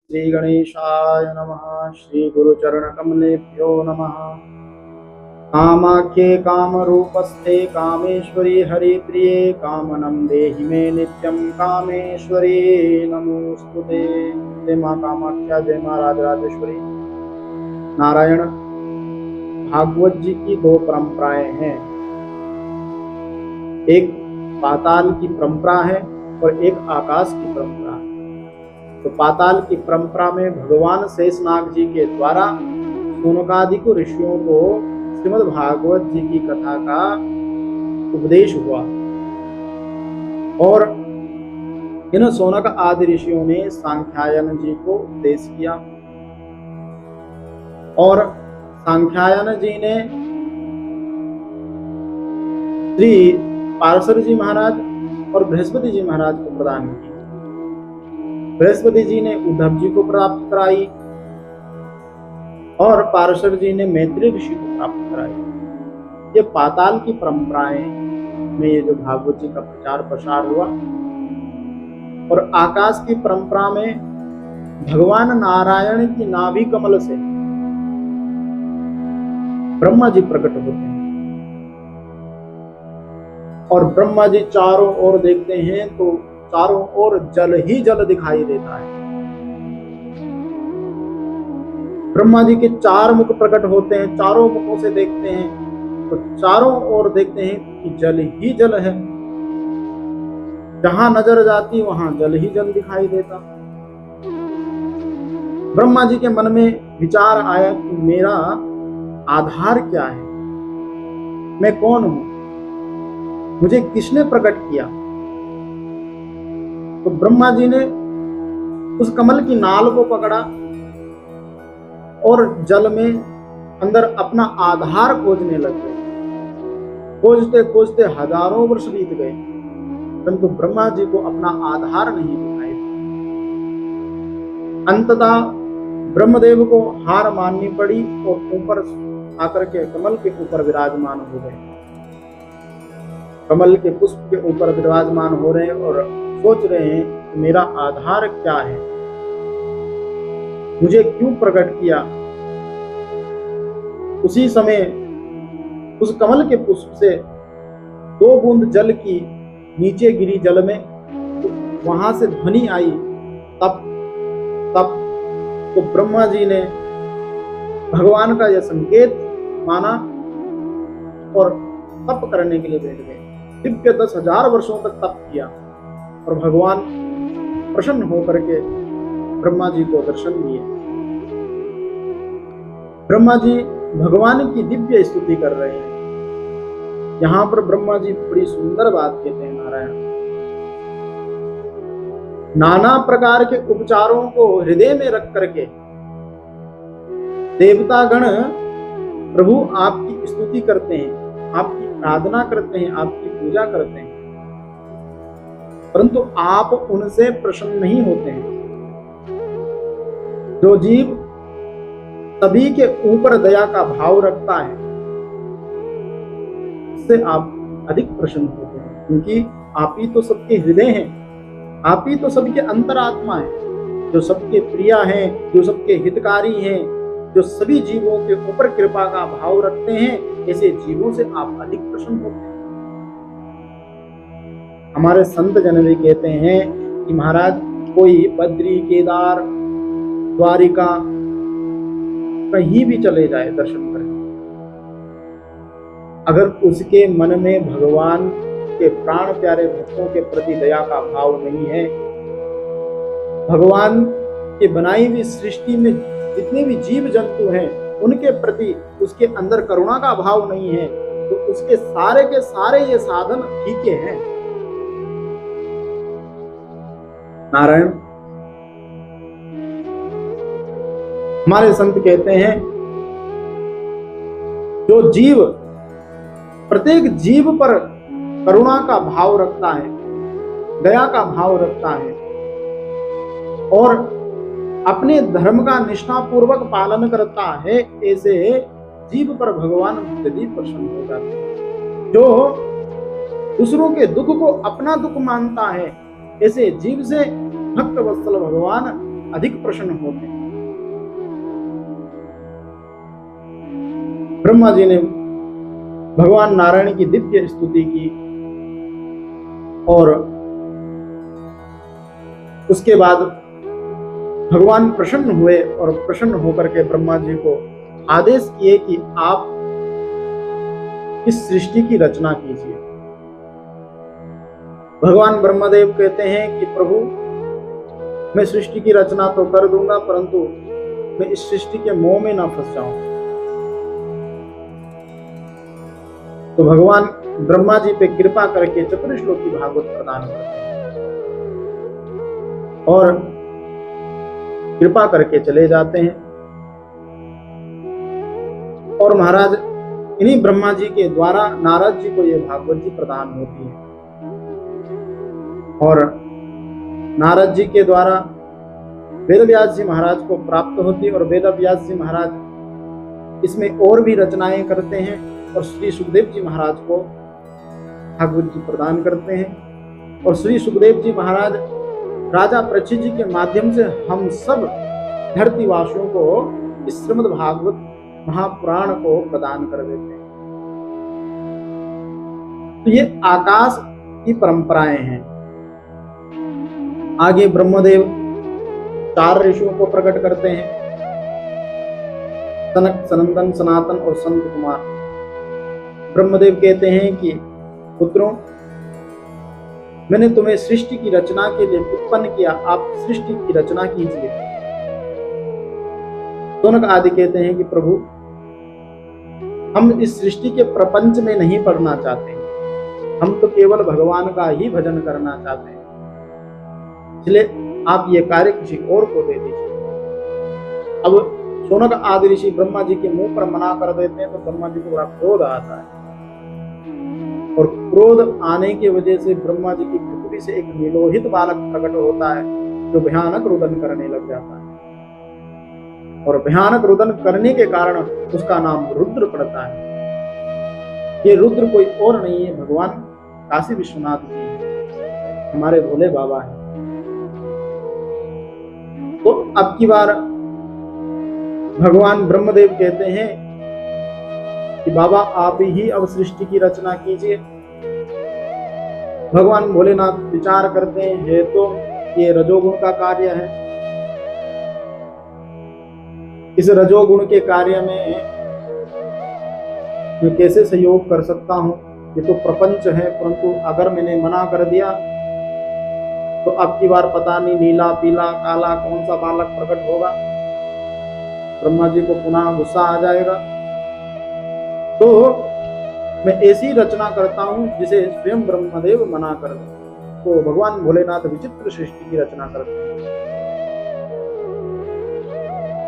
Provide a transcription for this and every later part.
श्री गणेशाय नमः। श्री गुरुचरण कमलेभ्यो नमः। कामाख्ये कामरूपस्थे कामेश्वरी हरिप्रिये कामनं देहि मे नित्यं कामेश्वरी नमोस्तुते। जय मां कामाख्या, जय मां राजराजेश्वरी। नारायण भागवत जी की दो परंपराएं हैं, एक पाताल की परंपरा है और एक आकाश की परंपरा है। तो पाताल की परंपरा में भगवान शेषनाग जी के द्वारा शौनकादिक ऋषियों को श्रीमद् भागवत जी की कथा का उपदेश हुआ और इन शौनक आदि ऋषियों ने सांख्यायन जी को उपदेश किया और सांख्यायन जी ने श्री पार्षद जी महाराज और बृहस्पति जी महाराज को प्रदान की। बृहस्पति जी ने उद्धव जी को प्राप्त कराई और पार्षद जी ने मैत्री ऋषि को प्राप्त कराई। ये पाताल की परंपराएं में ये जो भागवत जी का प्रचार प्रसार हुआ। और आकाश की परंपरा में भगवान नारायण की नाभि कमल से ब्रह्मा जी प्रकट होते हैं और ब्रह्मा जी चारों ओर देखते हैं तो चारों ओर जल ही जल दिखाई देता है। ब्रह्मा जी के चार मुख प्रकट होते हैं, चारों मुखों से देखते हैं तो चारों ओर देखते हैं कि जल ही जल है। जहां नजर जाती वहां जल ही जल दिखाई देता। ब्रह्मा जी के मन में विचार आया कि मेरा आधार क्या है, मैं कौन हूं, मुझे किसने प्रकट किया। तो ब्रह्मा जी ने उस कमल की नाल को पकड़ा और जल में अंदर अपना आधार खोजने लग गए। खोजते खोजते हजारों वर्ष बीत गए परंतु ब्रह्मा जी को अपना आधार नहीं दिखाई। अंततः ब्रह्मदेव को हार माननी पड़ी और ऊपर आकर के कमल के ऊपर विराजमान हो गए। कमल के पुष्प के ऊपर विराजमान हो रहे हैं और सोच रहे हैं कि मेरा आधार क्या है, मुझे क्यों प्रकट किया। उसी समय उस कमल के पुष्प से दो बूंद जल की नीचे गिरी जल में, तो वहां से ध्वनि आई तप तप। तो ब्रह्मा जी ने भगवान का यह संकेत माना और तप करने के लिए बैठ गए। दिव्य 10,000 वर्षों तक तप किया और भगवान प्रसन्न होकर के ब्रह्मा जी को दर्शन दिए। ब्रह्मा जी भगवान की दिव्य स्तुति कर रहे हैं। यहां पर ब्रह्मा जी बड़ी सुंदर बात कहते हैं। नारायण नाना प्रकार के उपचारों को हृदय में रख करके देवतागण प्रभु आपकी स्तुति करते हैं, आपकी आराधना करते हैं, आपकी पूजा करते हैं, परंतु आप उनसे प्रसन्न नहीं होते हैं। जो जीव सभी के ऊपर दया का भाव रखता है उससे आप अधिक प्रसन्न होते हैं, क्योंकि आप ही तो सबके हृदय हैं, आप ही तो सबके अंतरात्मा है, जो सबके प्रिय हैं, जो सबके हितकारी हैं, जो सभी जीवों के ऊपर कृपा का भाव रखते हैं, ऐसे जीवों से आप अधिक प्रसन्न होते हैं। हमारे संत जन भी कहते हैं कि महाराज कोई बद्री, केदार, द्वारिका कहीं भी चले जाए दर्शन करने, अगर उसके मन में भगवान के प्राण प्यारे भक्तों के प्रति दया का भाव नहीं है, भगवान के बनाई हुई सृष्टि में जितने भी जीव जंतु हैं उनके प्रति उसके अंदर करुणा का भाव नहीं है, तो उसके सारे के सारे ये साधन फीके हैं। नारायण हमारे संत कहते हैं जो जीव प्रत्येक जीव पर करुणा का भाव रखता है, दया का भाव रखता है और अपने धर्म का निष्ठापूर्वक पालन करता है, ऐसे जीव पर भगवान अत्यधिक प्रसन्न हो जाते हैं। जो दूसरों के दुख को अपना दुख मानता है, ऐसे जीव से भक्त वत्सल भगवान अधिक प्रसन्न होते हैं। ब्रह्मा जी ने भगवान नारायण की दिव्य स्तुति की और उसके बाद भगवान प्रसन्न हुए और प्रसन्न होकर के ब्रह्मा जी को आदेश किए कि आप इस सृष्टि की रचना कीजिए। भगवान ब्रह्मदेव कहते हैं कि प्रभु, मैं सृष्टि की रचना तो कर दूंगा, परंतु मैं इस सृष्टि के मोह में ना फंस जाऊं। तो भगवान ब्रह्मा जी पे कृपा करके चतुर्श्लोकी भागवत प्रदान करते हैं और कृपा करके चले जाते हैं। और महाराज इन्हीं ब्रह्मा जी के द्वारा नारद जी को यह भागवत जी प्रदान होती है और नारद जी के द्वारा वेदव्यास जी महाराज को प्राप्त होती है और वेदव्यास जी महाराज इसमें और भी रचनाएं करते हैं और श्री सुखदेव जी महाराज को भागवत जी प्रदान करते हैं। और श्री सुखदेव जी महाराज राजा परीक्षित जी के माध्यम से हम सब धरतीवासियों को इस श्रीमद् भागवत महापुराण को प्रदान कर देते हैं। तो ये आकाश की परंपराएं हैं। आगे ब्रह्मदेव 4 ऋषियों को प्रकट करते हैं, सनक, सनंदन, सनातन और संत कुमार। ब्रह्मदेव कहते हैं कि पुत्रों, मैंने तुम्हें सृष्टि की रचना के लिए उत्पन्न किया, आप सृष्टि की रचना कीजिए। सौनक आदि कहते हैं कि प्रभु, हम इस सृष्टि के प्रपंच में नहीं पड़ना चाहते, हम तो केवल भगवान का ही भजन करना चाहते हैं, इसलिए आप ये कार्य किसी और को दे दीजिए। अब सौनक आदि ऋषि ब्रह्मा जी के मुंह पर मना कर देते हैं तो ब्रह्मा जी को बड़ा क्रोध आता है और क्रोध आने की वजह से ब्रह्मा जी की पृथ्वी से एक नीलोहित बालक प्रकट होता है जो भयानक रुदन करने लग जाता है और भयानक रुदन करने के कारण उसका नाम रुद्र पड़ता है। ये रुद्र कोई और नहीं है, भगवान काशी विश्वनाथ जी हमारे भोले बाबा हैं। तो अब की बार भगवान ब्रह्मदेव कहते हैं कि बाबा आप ही अब सृष्टि की रचना कीजिए। भगवान भोलेनाथ विचार करते हैं, ये तो ये रजोगुण का कार्य है, इस रजोगुण के कार्य में मैं कैसे सहयोग कर सकता हूं, ये तो प्रपंच है। परंतु अगर मैंने मना कर दिया तो अब की बार पता नहीं नीला पीला काला कौन सा बालक प्रकट होगा, ब्रह्मा जी को पुनः गुस्सा आ जाएगा। तो मैं ऐसी रचना करता हूं जिसे स्वयं ब्रह्मदेव मना कर दे। तो भगवान भोलेनाथ विचित्र सृष्टि की रचना करते हैं।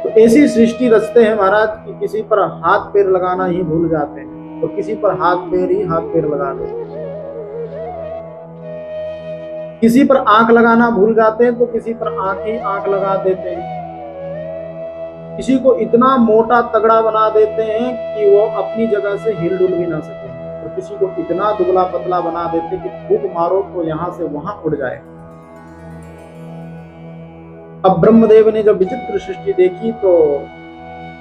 तो ऐसी सृष्टि रचते हैं महाराज कि किसी पर हाथ पैर लगाना ही भूल जाते हैं और किसी पर हाथ पैर लगा देते हैं, किसी पर आंख लगाना भूल जाते हैं तो किसी पर आंख लगा देते हैं, किसी को इतना मोटा तगड़ा बना देते हैं कि वो अपनी जगह से हिल डुल भी ना सके और किसी को इतना दुबला पतला बना देते कि फूंक मारो तो यहां से वहां उड़ जाए। अब ब्रह्मदेव ने जब विचित्र सृष्टि देखी तो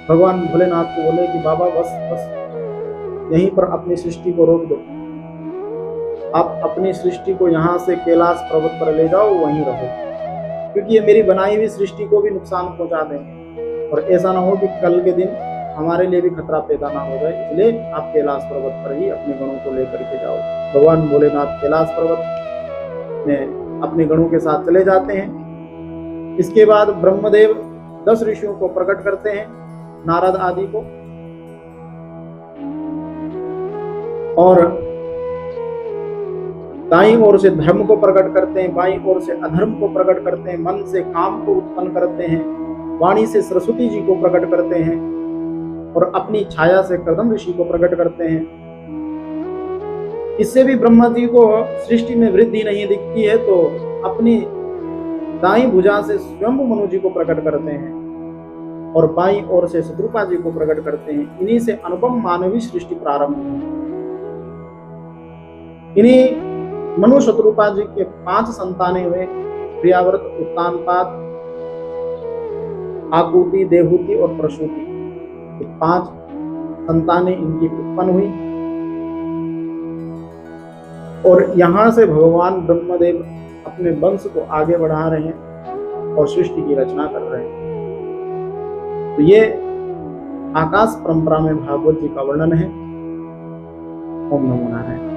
भगवान भोलेनाथ को बोले कि बाबा बस यहीं पर अपनी सृष्टि को रोक दो, आप अपनी सृष्टि को यहाँ से कैलाश पर्वत पर ले जाओ, वहीं रहो, क्योंकि ये मेरी बनाई हुई सृष्टि को भी नुकसान पहुंचा देंगे और ऐसा ना हो कि कल के दिन हमारे लिए भी खतरा पैदा ना हो जाए, इसलिए आप कैलाश पर्वत पर ही अपने गणों को लेकर के जाओ। भगवान भोलेनाथ कैलाश पर्वत में अपने गणों के साथ चले जाते हैं। इसके बाद ब्रह्मदेव 10 ऋषियों को प्रकट करते हैं, नारद आदि को, और दाईं ओर से धर्म को प्रकट करते हैं, बाईं ओर से अधर्म को प्रकट करते हैं, मन से काम को उत्पन्न करते हैं, वाणी से सरस्वती जी को प्रकट करते हैं और अपनी छाया से कर्दम ऋषि को प्रकट करते हैं। इससे भी ब्रह्मा जी को सृष्टि में वृद्धि नहीं दिखती है तो अपनी दाईं भुजा से स्वयं मनु जी को प्रकट करते हैं और बाईं ओर से शत्रुपा जी को प्रकट करते हैं। इन्हीं से अनुपम मानवीय सृष्टि प्रारंभ हुई। इन्हीं मनु शत्रुपा जी के 5 संतानें हुए, प्रियाव्रत, उत्तानपाद, आकुति, देहुति और प्रसूति, ये 5 संतानें इनकी उत्पन्न हुई। और यहाँ से भगवान ब्रह्मदेव अपने वंश को आगे बढ़ा रहे हैं और सृष्टि की रचना कर रहे हैं। तो ये आकाश परंपरा में भागवत जी का वर्णन है। ओम नमो नारायण।